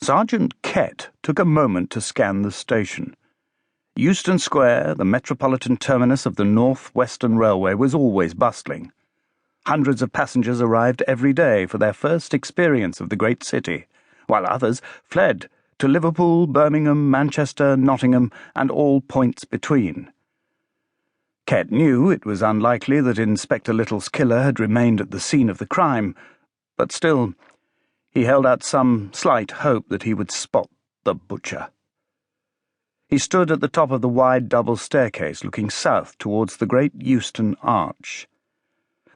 Sergeant Kett took a moment to scan the station. Euston Square, the metropolitan terminus of the North Western Railway, was always bustling. Hundreds of passengers arrived every day for their first experience of the great city, while others fled to Liverpool, Birmingham, Manchester, Nottingham, and all points between. Kett knew it was unlikely that Inspector Little's killer had remained at the scene of the crime, but still, he held out some slight hope that he would spot the butcher. He stood at the top of the wide double staircase looking south towards the great Euston Arch.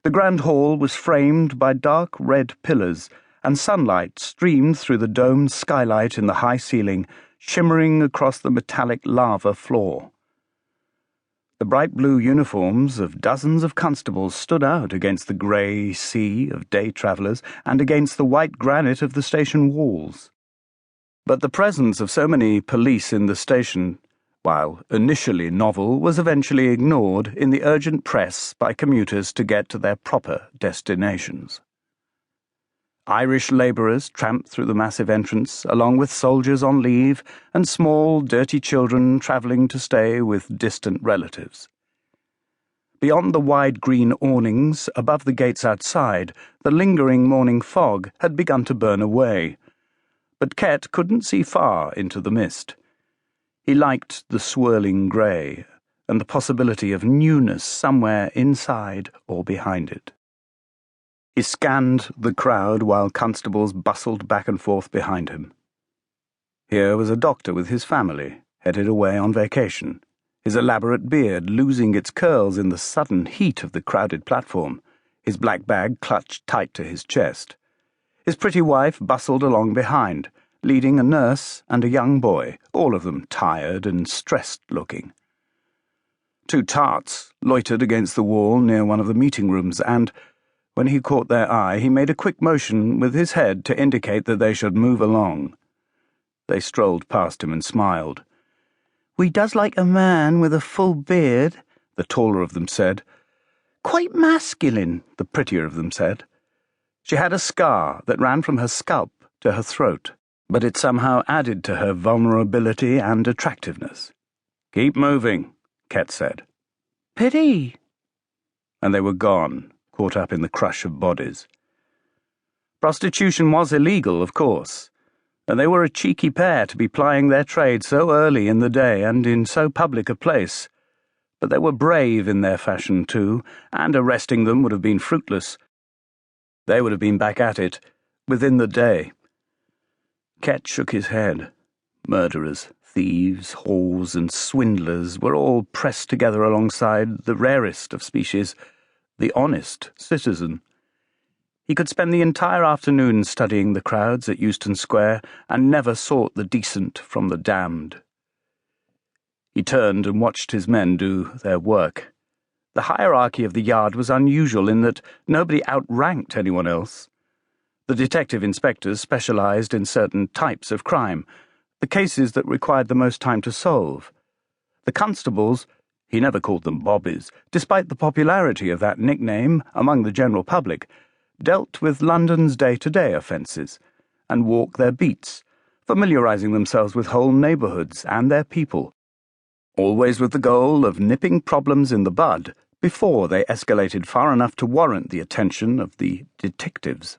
The grand hall was framed by dark red pillars, and sunlight streamed through the domed skylight in the high ceiling, shimmering across the metallic lava floor. The bright blue uniforms of dozens of constables stood out against the grey sea of day travellers and against the white granite of the station walls. But the presence of so many police in the station, while initially novel, was eventually ignored in the urgent press by commuters to get to their proper destinations. Irish labourers tramped through the massive entrance, along with soldiers on leave and small, dirty children travelling to stay with distant relatives. Beyond the wide green awnings, above the gates outside, the lingering morning fog had begun to burn away, but Kett couldn't see far into the mist. He liked the swirling grey and the possibility of newness somewhere inside or behind it. He scanned the crowd while constables bustled back and forth behind him. Here was a doctor with his family, headed away on vacation, his elaborate beard losing its curls in the sudden heat of the crowded platform, his black bag clutched tight to his chest. His pretty wife bustled along behind, leading a nurse and a young boy, all of them tired and stressed-looking. Two tarts loitered against the wall near one of the meeting rooms, and, when he caught their eye, he made a quick motion with his head to indicate that they should move along. They strolled past him and smiled. "We does like a man with a full beard," the taller of them said. "Quite masculine," the prettier of them said. She had a scar that ran from her scalp to her throat, but it somehow added to her vulnerability and attractiveness. "Keep moving," Kett said. "Pity." And they were gone, caught up in the crush of bodies. Prostitution was illegal, of course, and they were a cheeky pair to be plying their trade so early in the day and in so public a place. But they were brave in their fashion, too, and arresting them would have been fruitless. They would have been back at it within the day. Kett shook his head. Murderers, thieves, whores, and swindlers were all pressed together alongside the rarest of species, the honest citizen. He could spend the entire afternoon studying the crowds at Euston Square and never sort the decent from the damned. He turned and watched his men do their work. The hierarchy of the yard was unusual in that nobody outranked anyone else. The detective inspectors specialized in certain types of crime, the cases that required the most time to solve. The constables, he never called them bobbies, despite the popularity of that nickname among the general public, dealt with London's day-to-day offences and walked their beats, familiarizing themselves with whole neighbourhoods and their people, always with the goal of nipping problems in the bud before they escalated far enough to warrant the attention of the detectives.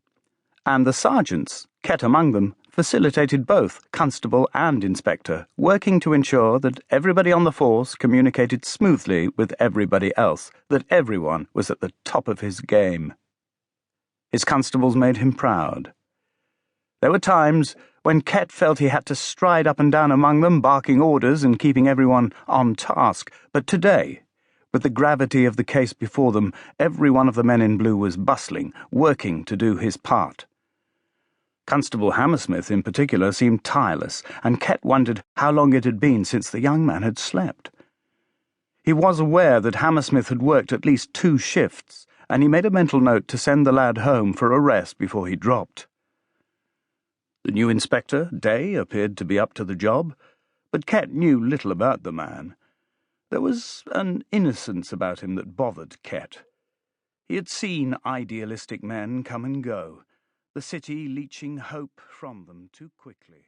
And the sergeants, Kett among them, facilitated both constable and inspector, working to ensure that everybody on the force communicated smoothly with everybody else, that everyone was at the top of his game. His constables made him proud. There were times when Kett felt he had to stride up and down among them, barking orders and keeping everyone on task, but today, with the gravity of the case before them, every one of the men in blue was bustling, working to do his part. Constable Hammersmith, in particular, seemed tireless, and Kett wondered how long it had been since the young man had slept. He was aware that Hammersmith had worked at least 2 shifts, and he made a mental note to send the lad home for a rest before he dropped. The new inspector, Day, appeared to be up to the job, but Kett knew little about the man. There was an innocence about him that bothered Kett. He had seen idealistic men come and go, the city leeching hope from them too quickly.